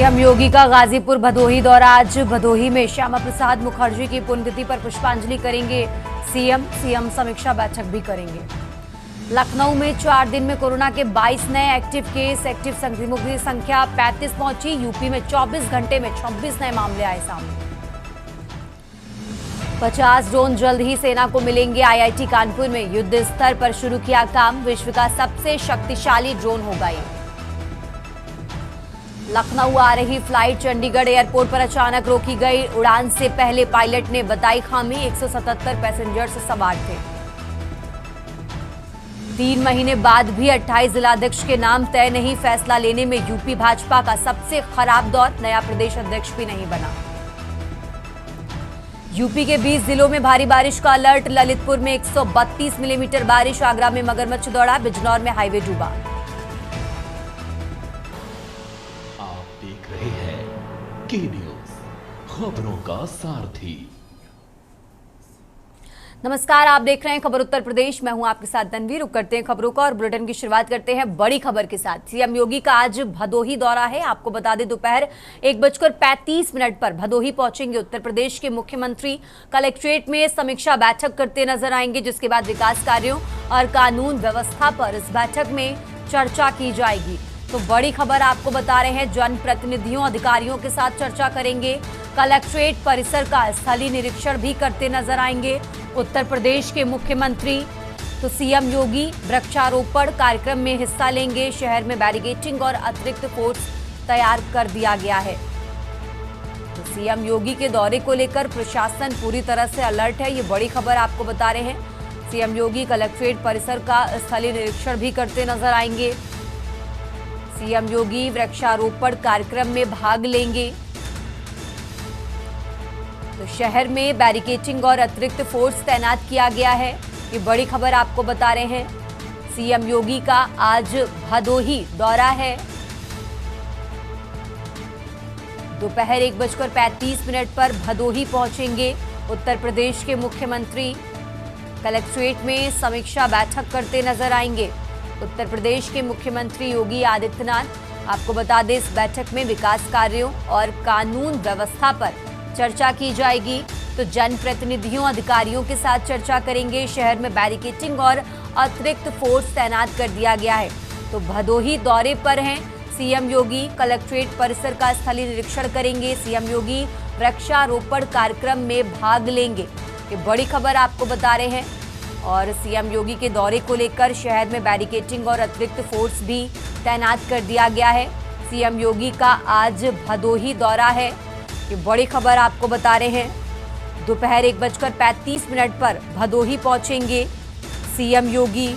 CM योगी का गाजीपुर भदोही दौरा। आज भदोही में श्यामा प्रसाद मुखर्जी की पुण्यतिथि पर पुष्पांजलि करेंगे सीएम समीक्षा बैठक भी करेंगे। लखनऊ में 4 दिन में कोरोना के 22 नए एक्टिव केस, एक्टिव संक्रमितों की संख्या 35 पहुंची। यूपी में 24 घंटे में 26 नए मामले आए सामने। 50 ड्रोन जल्द ही सेना को मिलेंगे। आईआईटी कानपुर में युद्ध स्तर पर शुरू किया काम। विश्व का सबसे शक्तिशाली ड्रोन होगा ये। लखनऊ आ रही फ्लाइट चंडीगढ़ एयरपोर्ट पर अचानक रोकी गई। उड़ान से पहले पायलट ने बताई खामी। 177 पैसेंजर्स सवार थे। 3 महीने बाद भी 28 जिलाध्यक्ष के नाम तय नहीं। फैसला लेने में यूपी भाजपा का सबसे खराब दौर। नया प्रदेश अध्यक्ष भी नहीं बना। यूपी के 20 जिलों में भारी बारिश का अलर्ट। ललितपुर में 132 मिलीमीटर बारिश। आगरा में मगरमच्छ दौड़ा। बिजनौर में हाईवे डूबा। देख रहे हैं के न्यूज, खबरों का सारथी। नमस्कार, आप देख रहे हैं खबर उत्तर प्रदेश। मैं हूं आपके साथ तनवीर। रुक करते हैं खबरों का और बुलेटिन की शुरुआत करते हैं बड़ी खबर के साथ। सीएम योगी का आज भदोही दौरा है। आपको बता दें दोपहर 1:35 पर भदोही पहुंचेंगे उत्तर प्रदेश के मुख्यमंत्री। कलेक्ट्रेट में समीक्षा बैठक करते नजर आएंगे, जिसके बाद विकास कार्यों और कानून व्यवस्था पर इस बैठक में चर्चा की जाएगी। तो बड़ी खबर आपको बता रहे हैं, जनप्रतिनिधियों अधिकारियों के साथ चर्चा करेंगे। कलेक्ट्रेट परिसर का स्थलीय निरीक्षण भी करते नजर आएंगे उत्तर प्रदेश के मुख्यमंत्री। तो सीएम योगी वृक्षारोपण कार्यक्रम में हिस्सा लेंगे। शहर में बैरिकेडिंग और अतिरिक्त फोर्स तैयार कर दिया गया है। तो सीएम योगी के दौरे को लेकर प्रशासन पूरी तरह से अलर्ट है। ये बड़ी खबर आपको बता रहे हैं। सीएम योगी कलेक्ट्रेट परिसर का स्थलीय निरीक्षण भी करते नजर आएंगे। सीएम योगी वृक्षारोपण कार्यक्रम में भाग लेंगे। तो शहर में बैरिकेडिंग और अतिरिक्त फोर्स तैनात किया गया है। ये बड़ी खबर आपको बता रहे हैं। सीएम योगी का आज भदोही दौरा है। दोपहर 1:35 पर भदोही पहुंचेंगे उत्तर प्रदेश के मुख्यमंत्री। कलेक्ट्रेट में समीक्षा बैठक करते नजर आएंगे उत्तर प्रदेश के मुख्यमंत्री योगी आदित्यनाथ। आपको बता दें, इस बैठक में विकास कार्यों और कानून व्यवस्था पर चर्चा की जाएगी। तो जनप्रतिनिधियों अधिकारियों के साथ चर्चा करेंगे। शहर में बैरिकेडिंग और अतिरिक्त फोर्स तैनात कर दिया गया है। तो भदोही दौरे पर हैं सीएम योगी। कलेक्ट्रेट परिसर का स्थलीय निरीक्षण करेंगे। सीएम योगी वृक्षारोपण कार्यक्रम में भाग लेंगे। ये बड़ी खबर आपको बता रहे हैं। और सीएम योगी के दौरे को लेकर शहर में बैरिकेडिंग और अतिरिक्त फोर्स भी तैनात कर दिया गया है। सीएम योगी का आज भदोही दौरा है। ये बड़ी खबर आपको बता रहे हैं। दोपहर 1:35 पर भदोही पहुंचेंगे सीएम योगी।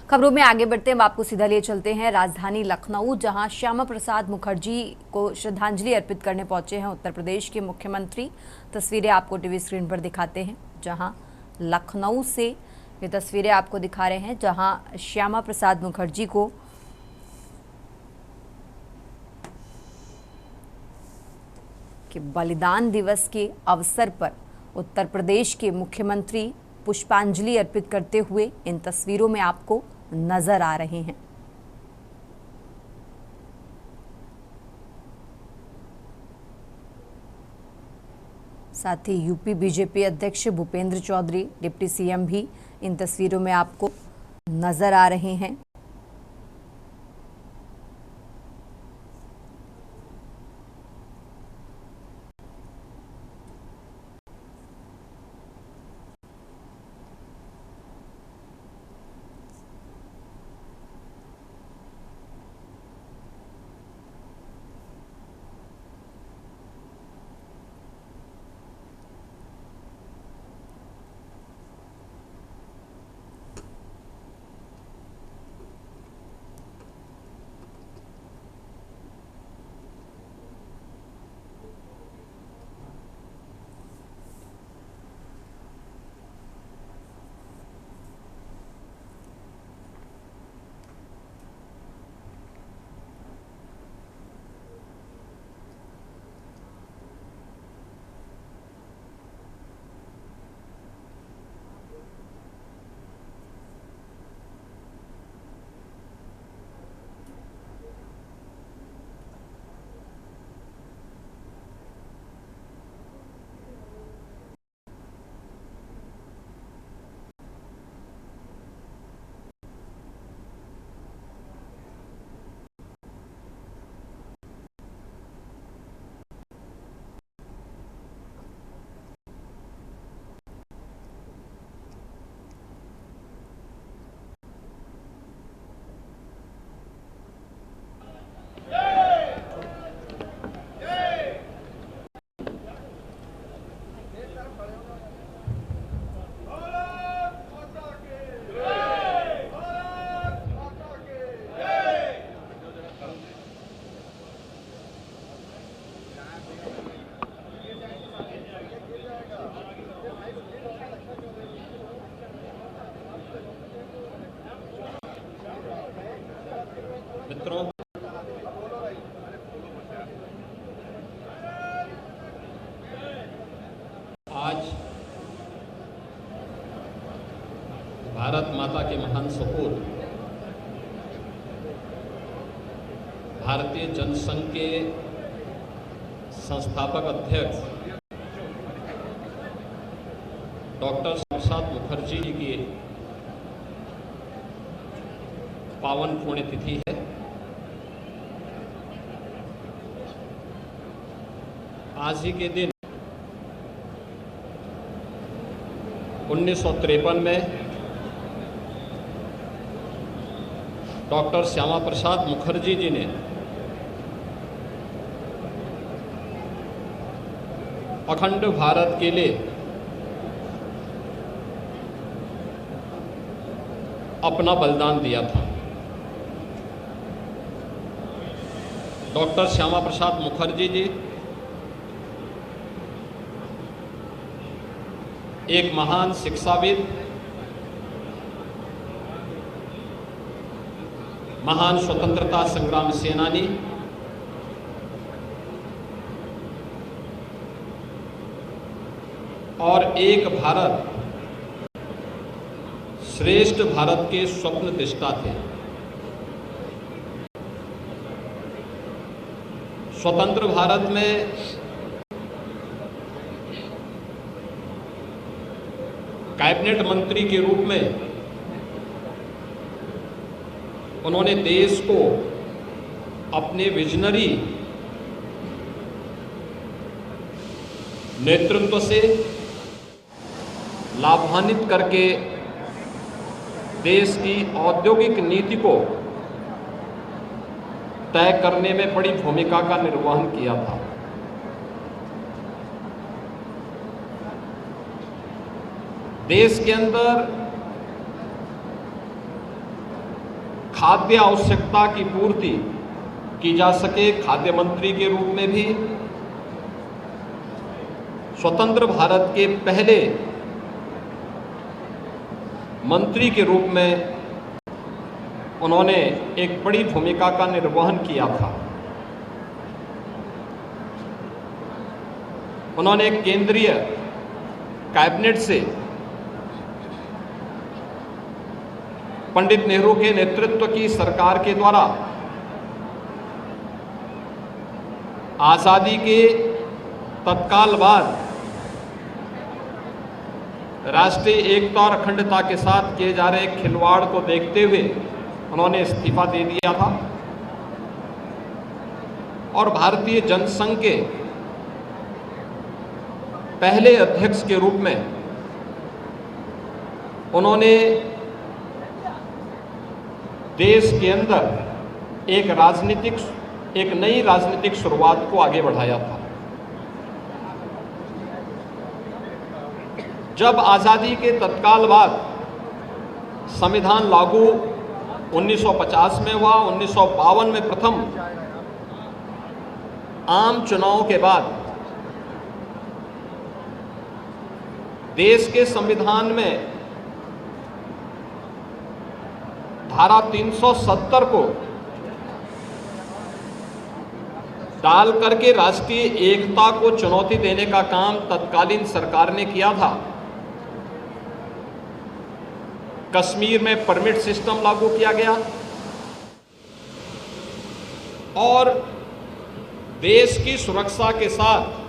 खबरों में आगे बढ़ते हैं, हम आपको सीधा लिए चलते हैं राजधानी लखनऊ, जहां श्यामा प्रसाद मुखर्जी को श्रद्धांजलि अर्पित करने पहुंचे हैं उत्तर प्रदेश के मुख्यमंत्री। तस्वीरें आपको टीवी स्क्रीन पर दिखाते हैं, जहां लखनऊ से ये तस्वीरें आपको दिखा रहे हैं, जहां श्यामा प्रसाद मुखर्जी को कि बलिदान दिवस के अवसर पर उत्तर प्रदेश के मुख्यमंत्री पुष्पांजलि अर्पित करते हुए इन तस्वीरों में आपको नजर आ रहे हैं। साथ ही यूपी बीजेपी अध्यक्ष भूपेंद्र चौधरी, डिप्टी सीएम भी इन तस्वीरों में आपको नजर आ रहे हैं। मित्रों, आज भारत माता के महान सपूत भारतीय जनसंघ के संस्थापक अध्यक्ष डॉक्टर प्रसाद मुखर्जी जी की पावन पुण्यतिथि है। आज ही के दिन 1953 में डॉक्टर श्यामा प्रसाद मुखर्जी जी ने अखंड भारत के लिए अपना बलिदान दिया था। डॉक्टर श्यामा प्रसाद मुखर्जी जी एक महान शिक्षाविद, महान स्वतंत्रता संग्राम सेनानी, और एक भारत श्रेष्ठ भारत के स्वप्न दृष्टा थे। स्वतंत्र भारत में कैबिनेट मंत्री के रूप में उन्होंने देश को अपने विजनरी नेतृत्व से लाभान्वित करके देश की औद्योगिक नीति को तय करने में बड़ी भूमिका का निर्वहन किया था। देश के अंदर खाद्य आवश्यकता की पूर्ति की जा सके, खाद्य मंत्री के रूप में भी स्वतंत्र भारत के पहले मंत्री के रूप में उन्होंने एक बड़ी भूमिका का निर्वहन किया था। उन्होंने केंद्रीय कैबिनेट से पंडित नेहरू के नेतृत्व की सरकार के द्वारा आज़ादी के तत्काल बाद राष्ट्रीय एकता और अखंडता के साथ किए जा रहे खिलवाड़ को देखते हुए उन्होंने इस्तीफा दे दिया था और भारतीय जनसंघ के पहले अध्यक्ष के रूप में उन्होंने देश के अंदर एक नई राजनीतिक शुरुआत को आगे बढ़ाया था। जब आज़ादी के तत्काल बाद संविधान लागू 1950 में हुआ, 1952 में प्रथम आम चुनाव के बाद देश के संविधान में धारा 370 को डाल करके राष्ट्रीय एकता को चुनौती देने का काम तत्कालीन सरकार ने किया था। कश्मीर में परमिट सिस्टम लागू किया गया और देश की सुरक्षा के साथ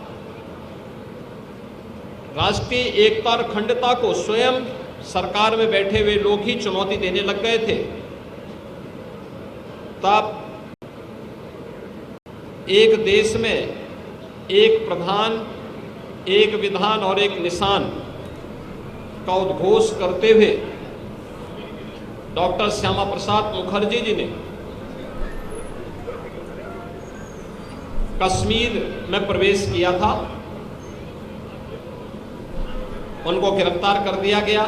राष्ट्रीय एकता और अखंडता को स्वयं सरकार में बैठे हुए लोग ही चुनौती देने लग गए थे। तब एक देश में एक प्रधान, एक विधान और एक निशान का उद्घोष करते हुए डॉक्टर श्यामा प्रसाद मुखर्जी जी ने कश्मीर में प्रवेश किया था। उनको गिरफ्तार कर दिया गया।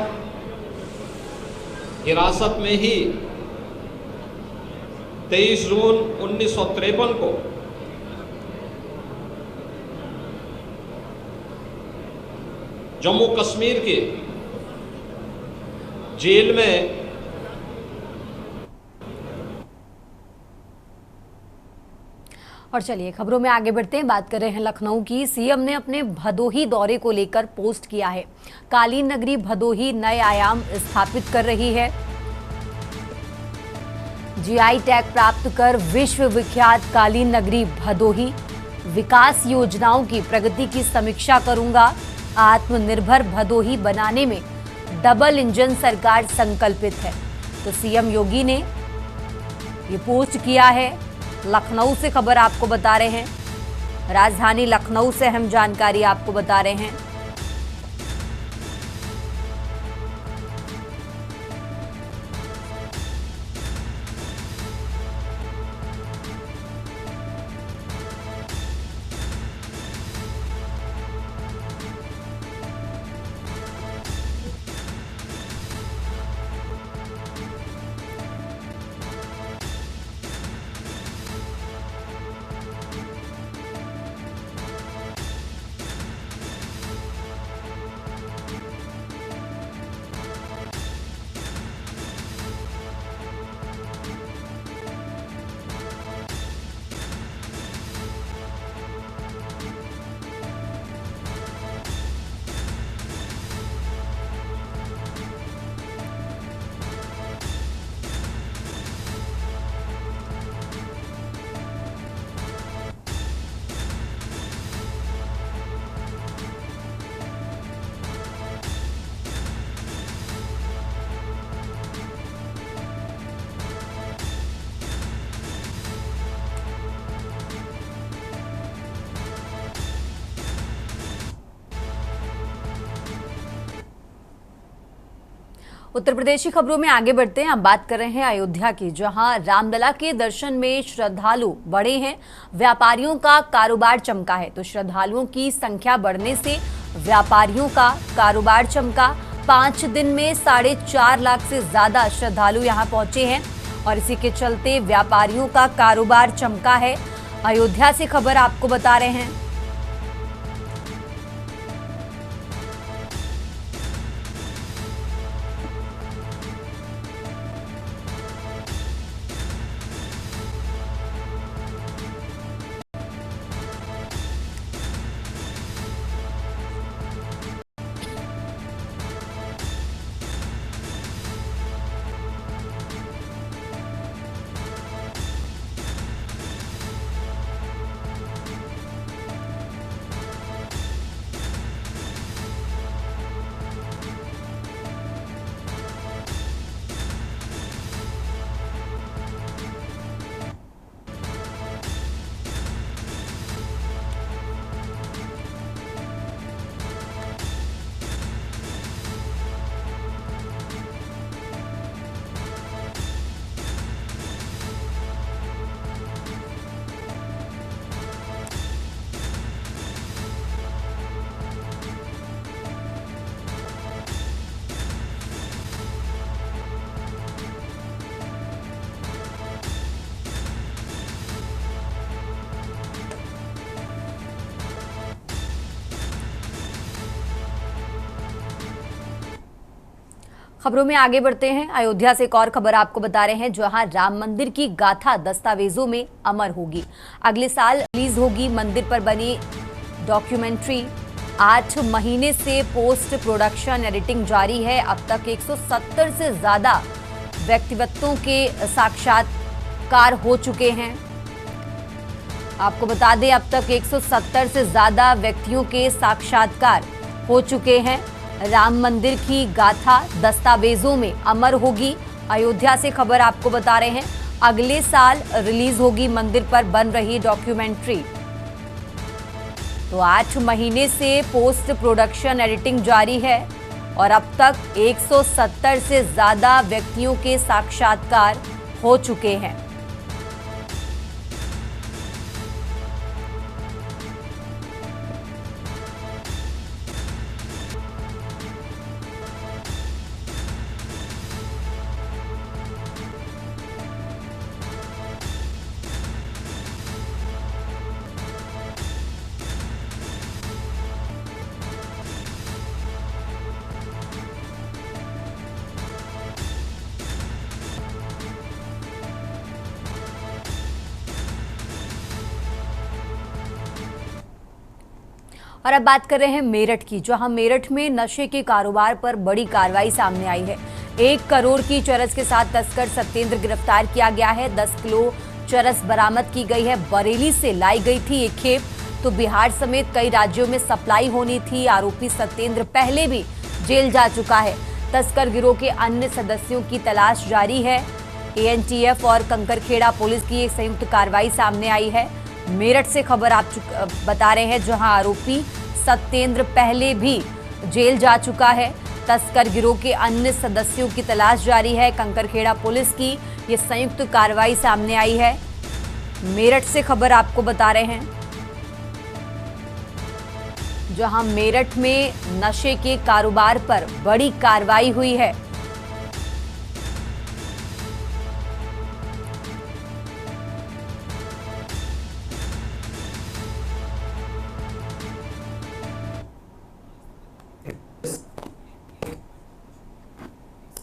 हिरासत में ही 23 जून 1953 को जम्मू कश्मीर के जेल में और चलिए खबरों में आगे बढ़ते हैं। बात कर रहे हैं लखनऊ की। सीएम ने अपने भदोही दौरे को लेकर पोस्ट किया है। कालीन नगरी भदोही नए आयाम स्थापित कर रही है। जीआई टैग प्राप्त कर विश्व विख्यात कालीन नगरी भदोही। विकास योजनाओं की प्रगति की समीक्षा करूंगा। आत्मनिर्भर भदोही बनाने में डबल इंजन सरकार संकल्पित है। तो सीएम योगी ने ये पोस्ट किया है। लखनऊ से खबर आपको बता रहे हैं। राजधानी लखनऊ से अहम जानकारी आपको बता रहे हैं। उत्तर प्रदेश की खबरों में आगे बढ़ते हैं। अब बात कर रहे हैं अयोध्या की, जहां रामलला के दर्शन में श्रद्धालु बढ़े हैं। व्यापारियों का कारोबार चमका है। तो श्रद्धालुओं की संख्या बढ़ने से व्यापारियों का कारोबार चमका। 5 दिन में 4.5 लाख से ज्यादा श्रद्धालु यहां पहुंचे हैं और इसी के चलते व्यापारियों का कारोबार चमका है। अयोध्या से खबर आपको बता रहे हैं। खबरों में आगे बढ़ते हैं। अयोध्या से एक और खबर आपको बता रहे हैं, जहां राम मंदिर की गाथा दस्तावेजों में अमर होगी। अगले साल रिलीज होगी मंदिर पर बनी डॉक्यूमेंट्री। 8 महीने से पोस्ट प्रोडक्शन एडिटिंग जारी है। अब तक 170 से ज्यादा व्यक्तित्वों के साक्षात्कार हो चुके हैं। आपको बता दें, अब तक 170 से ज्यादा व्यक्तियों के साक्षात्कार हो चुके हैं। राम मंदिर की गाथा दस्तावेजों में अमर होगी। अयोध्या से खबर आपको बता रहे हैं, अगले साल रिलीज होगी मंदिर पर बन रही डॉक्यूमेंट्री। तो 8 महीने से पोस्ट प्रोडक्शन एडिटिंग जारी है और अब तक 170 से ज्यादा व्यक्तियों के साक्षात्कार हो चुके हैं। और अब बात कर रहे हैं मेरठ की, जहां मेरठ में नशे के कारोबार पर बड़ी कार्रवाई सामने आई है। 1 करोड़ की चरस के साथ तस्कर सत्येंद्र गिरफ्तार किया गया है। 10 किलो चरस बरामद की गई है। बरेली से लाई गई थी एक खेप, तो बिहार समेत कई राज्यों में सप्लाई होनी थी। आरोपी सत्येंद्र पहले भी जेल जा चुका है। तस्कर गिरोह के अन्य सदस्यों की तलाश जारी है। एएनटीएफ और कंकरखेड़ा पुलिस की एक संयुक्त कार्रवाई सामने आई है। मेरठ से खबर आप बता रहे हैं, जहां आरोपी सत्येंद्र पहले भी जेल जा चुका है। तस्कर गिरोह के अन्य सदस्यों की तलाश जारी है। कंकरखेड़ा पुलिस की ये संयुक्त कार्रवाई सामने आई है। मेरठ से खबर आपको बता रहे हैं, जहां मेरठ में नशे के कारोबार पर बड़ी कार्रवाई हुई है।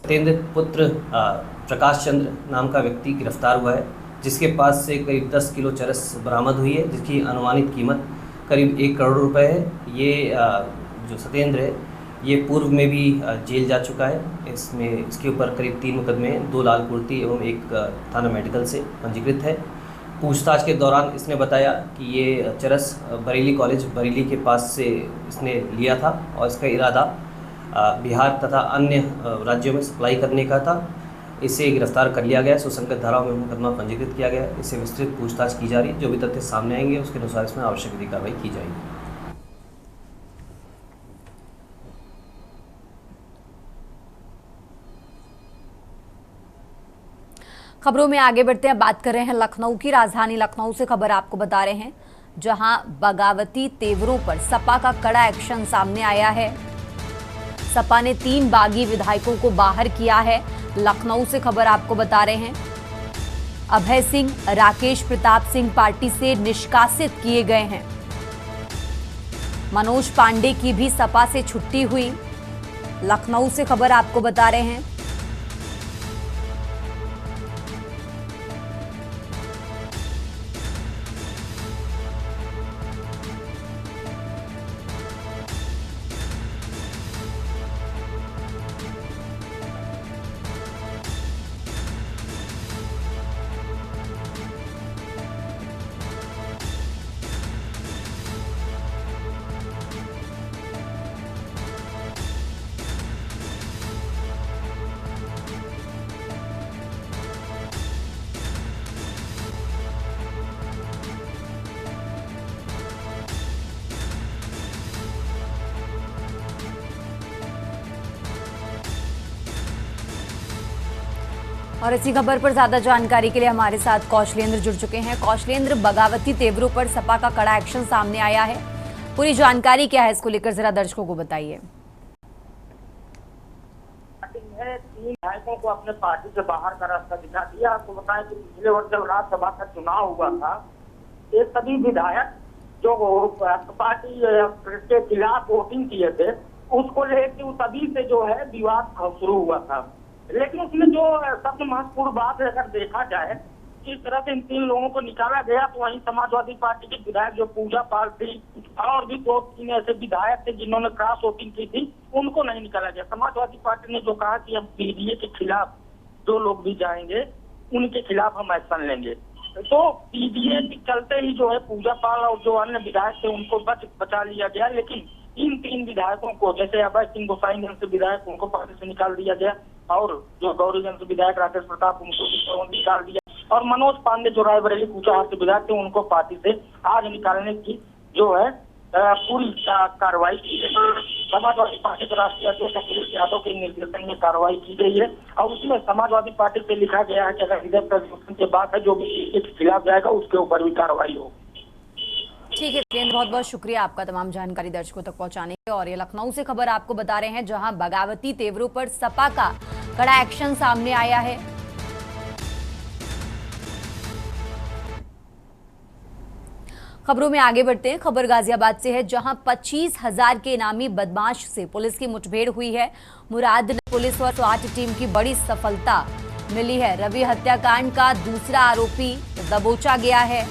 सत्येंद्र पुत्र प्रकाश चंद्र नाम का व्यक्ति गिरफ्तार हुआ है, जिसके पास से करीब 10 किलो चरस बरामद हुई है, जिसकी अनुमानित कीमत करीब 1 करोड़ रुपए है। ये जो सत्येंद्र है, ये पूर्व में भी जेल जा चुका है। इसके ऊपर करीब 3 मुकदमे, 2 लाल कुर्ती एवं 1 थाना मेडिकल से पंजीकृत है। पूछताछ के दौरान इसने बताया कि ये चरस बरेली कॉलेज बरेली के पास से इसने लिया था और इसका इरादा बिहार तथा अन्य राज्यों में सप्लाई करने का था। इसे गिरफ्तार कर लिया गया। सुसंगत धाराओं में मुकदमा पंजीकृत किया गया। इससे विस्तृत पूछताछ की जा रही है। जो भी तथ्य सामने आएंगे उसके अनुसार इसमें आवश्यक कार्रवाई की जाएगी। खबरों में आगे बढ़ते हैं, बात कर रहे हैं लखनऊ की। राजधानी लखनऊ से खबर आपको बता रहे हैं, जहां बगावती तेवरों पर सपा का कड़ा एक्शन सामने आया है। सपा ने 3 बागी विधायकों को बाहर किया है। लखनऊ से खबर आपको बता रहे हैं, अभय सिंह, राकेश प्रताप सिंह पार्टी से निष्कासित किए गए हैं। मनोज पांडे की भी सपा से छुट्टी हुई। लखनऊ से खबर आपको बता रहे हैं, और इसी खबर पर ज्यादा जानकारी के लिए हमारे साथ कौशलेंद्र जुड़ चुके हैं। कौशलेंद्र, बगावती तेवरों पर सपा का कड़ा एक्शन सामने आया है, पूरी जानकारी क्या है, इसको लेकर जरा दर्शकों को बताइए। 3 विधायकों को अपने पार्टी से बाहर का रास्ता दिखा दिया। आपको बताएं कि पिछले वर्ष जब राज्यसभा का चुनाव हुआ था, ये सभी विधायक जो पार्टी के खिलाफ वोटिंग किए थे, उसको लेके तभी से जो है विवाद शुरू हुआ था। लेकिन उसमें जो सबसे महत्वपूर्ण बात है, अगर देखा जाए किस तरह से इन 3 लोगों को निकाला गया, तो वहीं समाजवादी पार्टी के विधायक जो पूजा पाल थी और भी 2-3 ऐसे विधायक थे जिन्होंने क्रॉस वोटिंग की थी, उनको नहीं निकाला गया। समाजवादी पार्टी ने जो कहा कि हम पीडीए के खिलाफ जो लोग भी जाएंगे उनके खिलाफ हम एक्शन लेंगे, तो पीडीए के चलते ही जो है पूजा पाल और जो अन्य विधायक थे उनको बचा लिया गया। लेकिन इन 3 विधायकों को, जैसे अभय सिंह गोसाईगंज से विधायक, उनको पार्टी से निकाल दिया गया, और जो गौरीगंज से विधायक राकेश प्रताप, उनको निकाल दिया, और मनोज पांडे जो रायबरेली कूचाहार से विधायक थे उनको पार्टी से आज निकालने की जो है पूरी कार्रवाई की गई। समाजवादी पार्टी के राष्ट्रीय अध्यक्ष अखिलेश यादव के निर्देशन में कार्रवाई की गई है, और उसमें समाजवादी पार्टी से लिखा गया है कि अगर विधेयक प्रदर्शन के बाद है जो भी इसके खिलाफ जाएगा उसके ऊपर भी कार्रवाई होगी। ठीक है वीरेंद्र, बहुत बहुत शुक्रिया आपका तमाम जानकारी दर्शकों तक पहुंचाने के। और ये लखनऊ से खबर आपको बता रहे हैं, जहां बगावती तेवरों पर सपा का कड़ा एक्शन सामने आया है। खबरों में आगे बढ़ते हैं। खबर गाजियाबाद से है, जहां 25,000 के इनामी बदमाश से पुलिस की मुठभेड़ हुई है। मुराद पुलिस और स्वाट टीम की बड़ी सफलता मिली है। रवि हत्याकांड का दूसरा आरोपी दबोचा गया है।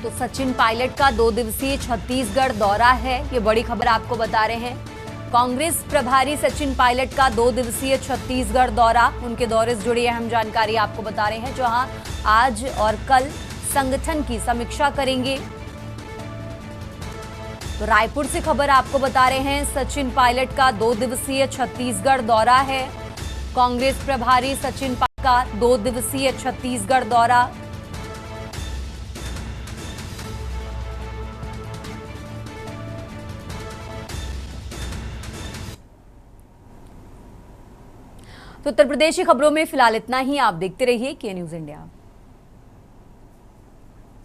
तो सचिन पायलट का 2 दिवसीय छत्तीसगढ़ दौरा है, ये बड़ी खबर आपको बता रहे हैं। कांग्रेस प्रभारी सचिन पायलट का 2 दिवसीय छत्तीसगढ़ दौरा, उनके दौरे से जुड़ी अहम जानकारी आपको बता रहे हैं, जहां आज और कल संगठन की समीक्षा करेंगे। तो रायपुर से खबर आपको बता रहे हैं, सचिन पायलट का 2 दिवसीय छत्तीसगढ़ दौरा है। कांग्रेस प्रभारी सचिन पायलट का 2 दिवसीय छत्तीसगढ़ दौरा। तो उत्तर प्रदेश की खबरों में फिलहाल इतना ही। आप देखते रहिए के न्यूज़ इंडिया।